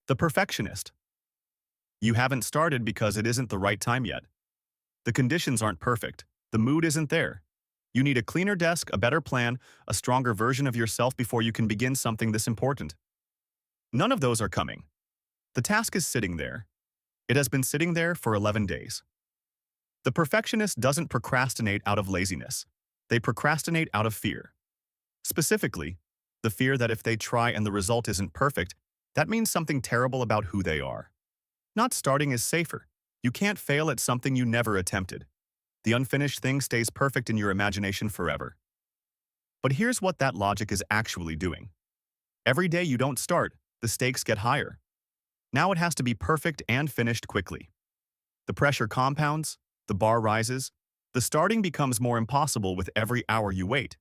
The perfectionist. You haven't started because it isn't the right time yet. The conditions aren't perfect. The mood isn't there. You need a cleaner desk, a better plan, a stronger version of yourself before you can begin something this important. None of those are coming. The task is sitting there. It has been sitting there for 11 days. The perfectionist doesn't procrastinate out of laziness. They procrastinate out of fear. Specifically, the fear that if they try and the result isn't perfect, that means something terrible about who they are. Not starting is safer. You can't fail at something you never attempted. The unfinished thing stays perfect in your imagination forever. But here's what that logic is actually doing. Every day you don't start, the stakes get higher. Now it has to be perfect and finished quickly. The pressure compounds, the bar rises, the starting becomes more impossible with every hour you wait.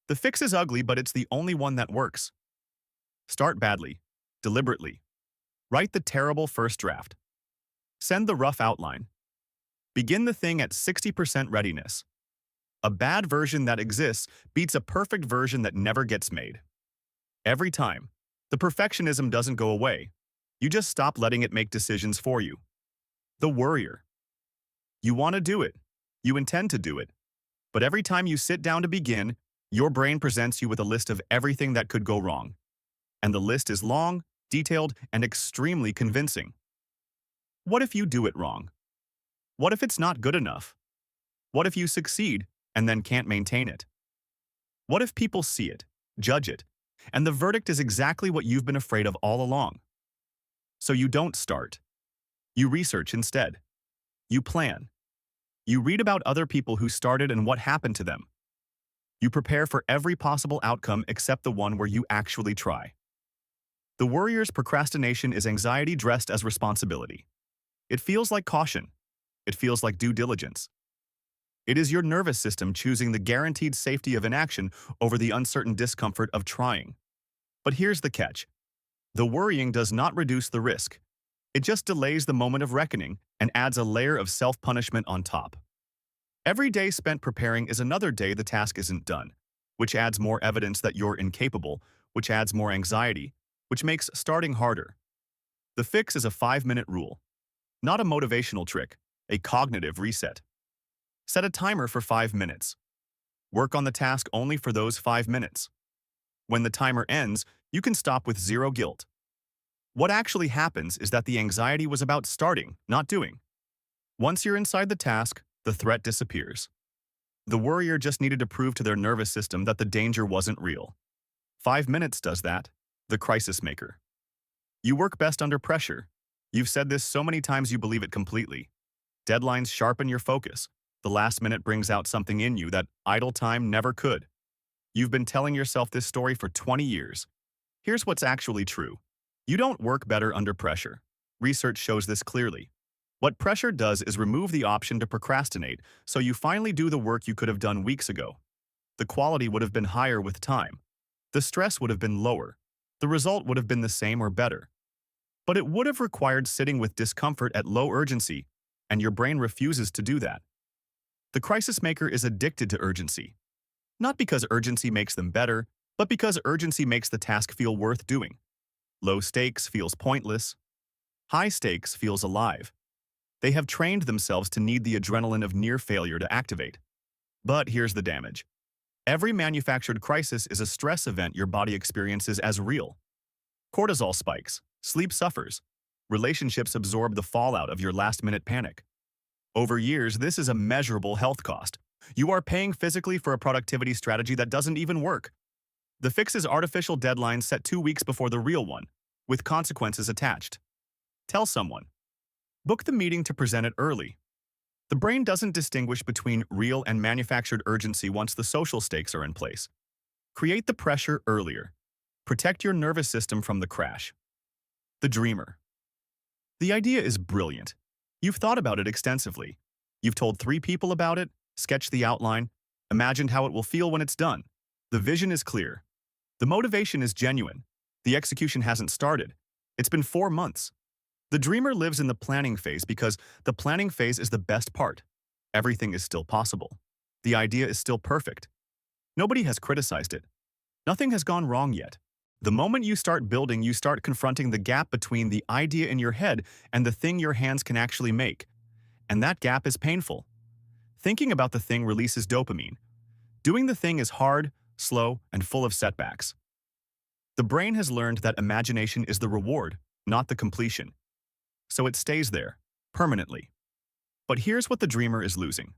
The fix is ugly, but it's the only one that works. Start badly, deliberately. Write the terrible first draft. Send the rough outline. Begin the thing at 60% readiness. A bad version that exists beats a perfect version that never gets made. Every time, the perfectionism doesn't go away. You just stop letting it make decisions for you. The Worrier. You want to do it. You intend to do it. But every time you sit down to begin, your brain presents you with a list of everything that could go wrong. And the list is long, detailed, and extremely convincing. What if you do it wrong? What if it's not good enough? What if you succeed and then can't maintain it? What if people see it, judge it, and the verdict is exactly what you've been afraid of all along? So you don't start. You research instead. You plan. You read about other people who started and what happened to them. You prepare for every possible outcome except the one where you actually try. The Worrier's procrastination is anxiety dressed as responsibility. It feels like caution. It feels like due diligence. It is your nervous system choosing the guaranteed safety of inaction over the uncertain discomfort of trying. But here's the catch. The worrying does not reduce the risk. It just delays the moment of reckoning and adds a layer of self-punishment on top. Every day spent preparing is another day the task isn't done, which adds more evidence that you're incapable, which adds more anxiety, which makes starting harder. The fix is a 5-minute rule. Not a motivational trick, a cognitive reset. Set a timer for 5 minutes. Work on the task only for those 5 minutes. When the timer ends, you can stop with zero guilt. What actually happens is that the anxiety was about starting, not doing. Once you're inside the task, the threat disappears. The Worrier just needed to prove to their nervous system that the danger wasn't real. 5 minutes does that. The crisis maker. You work best under pressure. You've said this so many times you believe it completely. Deadlines sharpen your focus. The last minute brings out something in you that idle time never could. You've been telling yourself this story for 20 years. Here's what's actually true. You don't work better under pressure. Research shows this clearly. What pressure does is remove the option to procrastinate, so you finally do the work you could have done weeks ago. The quality would have been higher with time. The stress would have been lower. The result would have been the same or better. But it would have required sitting with discomfort at low urgency, and your brain refuses to do that. The crisis maker is addicted to urgency. Not because urgency makes them better, but because urgency makes the task feel worth doing. Low stakes feels pointless. High stakes feels alive. They have trained themselves to need the adrenaline of near failure to activate. But here's the damage. Every manufactured crisis is a stress event your body experiences as real. Cortisol spikes, sleep suffers, relationships absorb the fallout of your last-minute panic. Over years, this is a measurable health cost. You are paying physically for a productivity strategy that doesn't even work. The fix is artificial deadlines set 2 weeks before the real one, with consequences attached. Tell someone. Book the meeting to present it early. The brain doesn't distinguish between real and manufactured urgency once the social stakes are in place. Create the pressure earlier. Protect your nervous system from the crash. The dreamer. The idea is brilliant. You've thought about it extensively. You've told 3 people about it, sketched the outline, imagined how it will feel when it's done. The vision is clear. The motivation is genuine. The execution hasn't started. It's been 4 months. The dreamer lives in the planning phase because the planning phase is the best part. Everything is still possible. The idea is still perfect. Nobody has criticized it. Nothing has gone wrong yet. The moment you start building, you start confronting the gap between the idea in your head and the thing your hands can actually make. And that gap is painful. Thinking about the thing releases dopamine. Doing the thing is hard, slow, and full of setbacks. The brain has learned that imagination is the reward, not the completion. So it stays there, permanently. But here's what the dreamer is losing.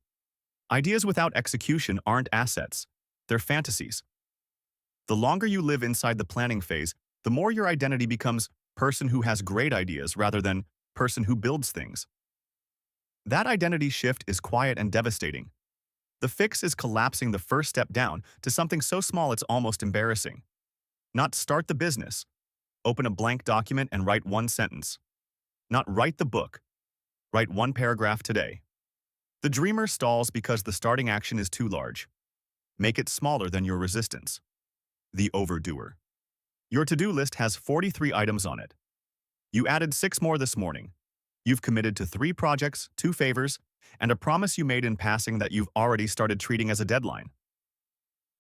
Ideas without execution aren't assets, they're fantasies. The longer you live inside the planning phase, the more your identity becomes person who has great ideas rather than person who builds things. That identity shift is quiet and devastating. The fix is collapsing the first step down to something so small it's almost embarrassing. Not start the business. Open a blank document and write one sentence. Not write the book. Write one paragraph today. The dreamer stalls because the starting action is too large. Make it smaller than your resistance. The Over-Doer. Your to-do list has 43 items on it. You added 6 more this morning. You've committed to 3 projects, 2 favors, and a promise you made in passing that you've already started treating as a deadline.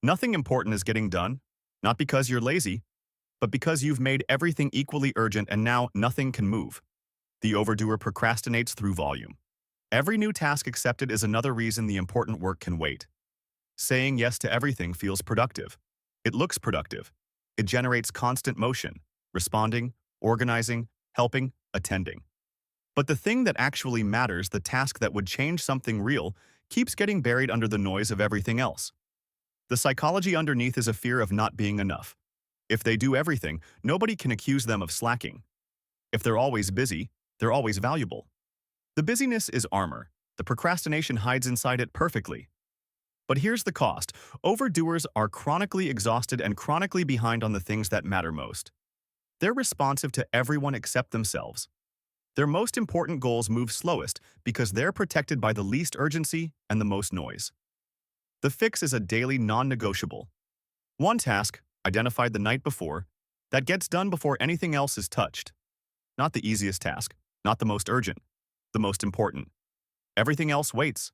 Nothing important is getting done, not because you're lazy, but because you've made everything equally urgent and now nothing can move. The Over-Doer procrastinates through volume. Every new task accepted is another reason the important work can wait. Saying yes to everything feels productive. It looks productive. It generates constant motion, responding, organizing, helping, attending. But the thing that actually matters, the task that would change something real, keeps getting buried under the noise of everything else. The psychology underneath is a fear of not being enough. If they do everything, nobody can accuse them of slacking. If they're always busy, they're always valuable. The busyness is armor. The procrastination hides inside it perfectly. But here's the cost. Overdoers are chronically exhausted and chronically behind on the things that matter most. They're responsive to everyone except themselves. Their most important goals move slowest because they're protected by the least urgency and the most noise. The fix is a daily non-negotiable. One task, identified the night before, that gets done before anything else is touched. Not the easiest task, not the most urgent, the most important. Everything else waits.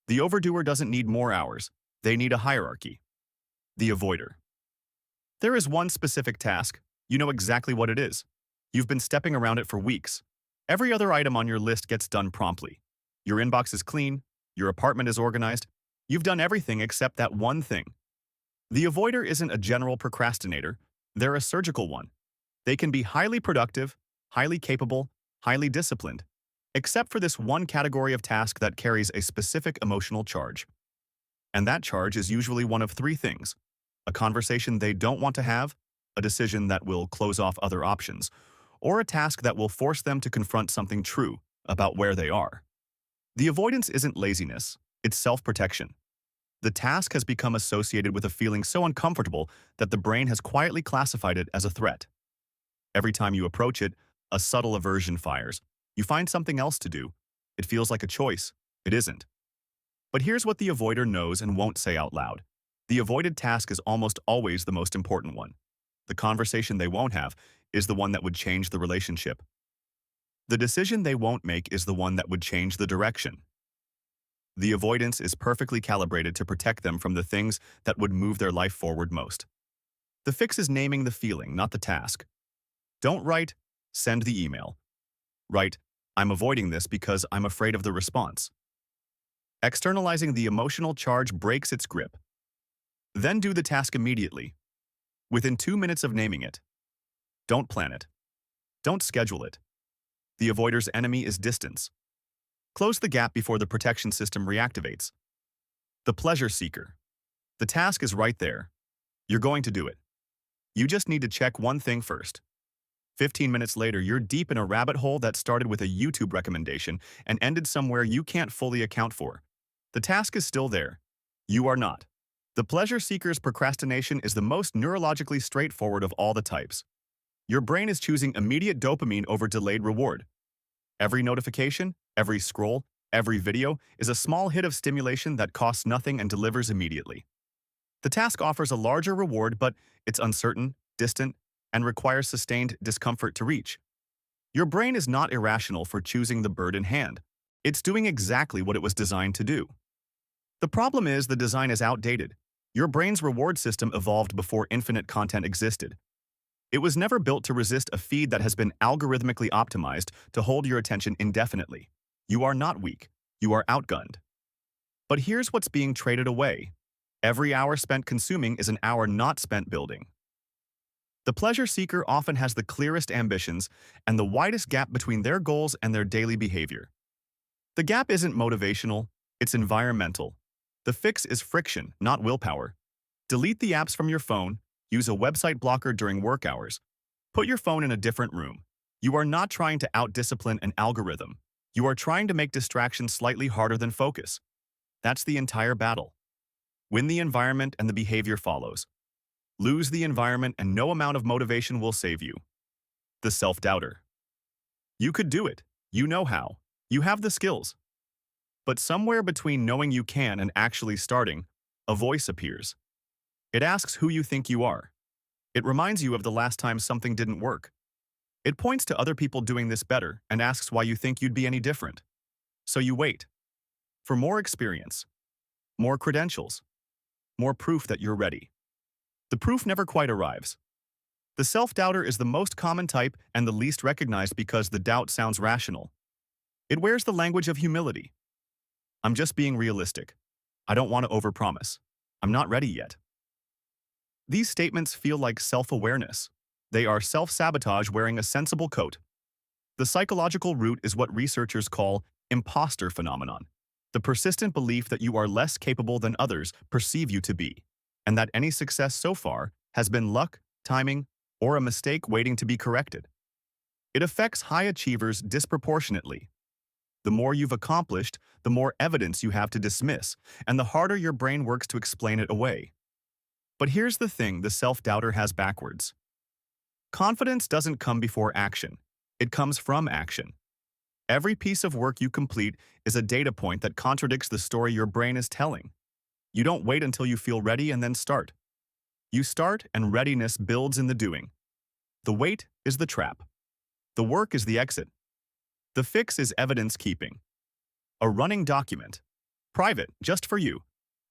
The overdoer doesn't need more hours, they need a hierarchy. The avoider. There is one specific task, you know exactly what it is. You've been stepping around it for weeks. Every other item on your list gets done promptly. Your inbox is clean, your apartment is organized, you've done everything except that one thing. The avoider isn't a general procrastinator, they're a surgical one. They can be highly productive, highly capable, highly disciplined, except for this one category of task that carries a specific emotional charge. And that charge is usually one of 3 things: a conversation they don't want to have, a decision that will close off other options, or a task that will force them to confront something true about where they are. The avoidance isn't laziness, it's self-protection. The task has become associated with a feeling so uncomfortable that the brain has quietly classified it as a threat. Every time you approach it, a subtle aversion fires. You find something else to do. It feels like a choice. It isn't. But here's what the avoider knows and won't say out loud. The avoided task is almost always the most important one. The conversation they won't have is the one that would change the relationship. The decision they won't make is the one that would change the direction. The avoidance is perfectly calibrated to protect them from the things that would move their life forward most. The fix is naming the feeling, not the task. Don't write, "Send the email." Write, "I'm avoiding this because I'm afraid of the response." Externalizing the emotional charge breaks its grip. Then do the task immediately, within 2 minutes of naming it. Don't plan it. Don't schedule it. The avoider's enemy is distance. Close the gap before the protection system reactivates. The pleasure seeker. The task is right there. You're going to do it. You just need to check one thing first. 15 minutes later, you're deep in a rabbit hole that started with a YouTube recommendation and ended somewhere you can't fully account for. The task is still there. You are not. The pleasure seeker's procrastination is the most neurologically straightforward of all the types. Your brain is choosing immediate dopamine over delayed reward. Every notification, every scroll, every video is a small hit of stimulation that costs nothing and delivers immediately. The task offers a larger reward, but it's uncertain, distant, and requires sustained discomfort to reach. Your brain is not irrational for choosing the bird in hand. It's doing exactly what it was designed to do. The problem is the design is outdated. Your brain's reward system evolved before infinite content existed. It was never built to resist a feed that has been algorithmically optimized to hold your attention indefinitely. You are not weak. You are outgunned. But here's what's being traded away. Every hour spent consuming is an hour not spent building. The pleasure seeker often has the clearest ambitions and the widest gap between their goals and their daily behavior. The gap isn't motivational, it's environmental. The fix is friction, not willpower. Delete the apps from your phone, use a website blocker during work hours. Put your phone in a different room. You are not trying to out-discipline an algorithm. You are trying to make distraction slightly harder than focus. That's the entire battle. Win the environment and the behavior follows. Lose the environment and no amount of motivation will save you. The self-doubter. You could do it. You know how. You have the skills. But somewhere between knowing you can and actually starting, a voice appears. It asks who you think you are. It reminds you of the last time something didn't work. It points to other people doing this better and asks why you think you'd be any different. So you wait. For more experience. More credentials. More proof that you're ready. The proof never quite arrives. The self-doubter is the most common type and the least recognized because the doubt sounds rational. It wears the language of humility. I'm just being realistic. I don't want to overpromise. I'm not ready yet. These statements feel like self-awareness. They are self-sabotage wearing a sensible coat. The psychological root is what researchers call impostor phenomenon, the persistent belief that you are less capable than others perceive you to be, and that any success so far has been luck, timing, or a mistake waiting to be corrected. It affects high achievers disproportionately. The more you've accomplished, the more evidence you have to dismiss, and the harder your brain works to explain it away. But here's the thing the self-doubter has backwards. Confidence doesn't come before action. It comes from action. Every piece of work you complete is a data point that contradicts the story your brain is telling. You don't wait until you feel ready and then start. You start and readiness builds in the doing. The wait is the trap. The work is the exit. The fix is evidence-keeping. A running document, private, just for you,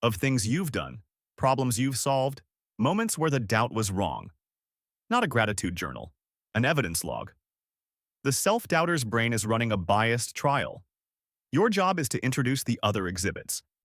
of things you've done, problems you've solved, moments where the doubt was wrong. Not a gratitude journal, an evidence log. The self-doubter's brain is running a biased trial. Your job is to introduce the other exhibits.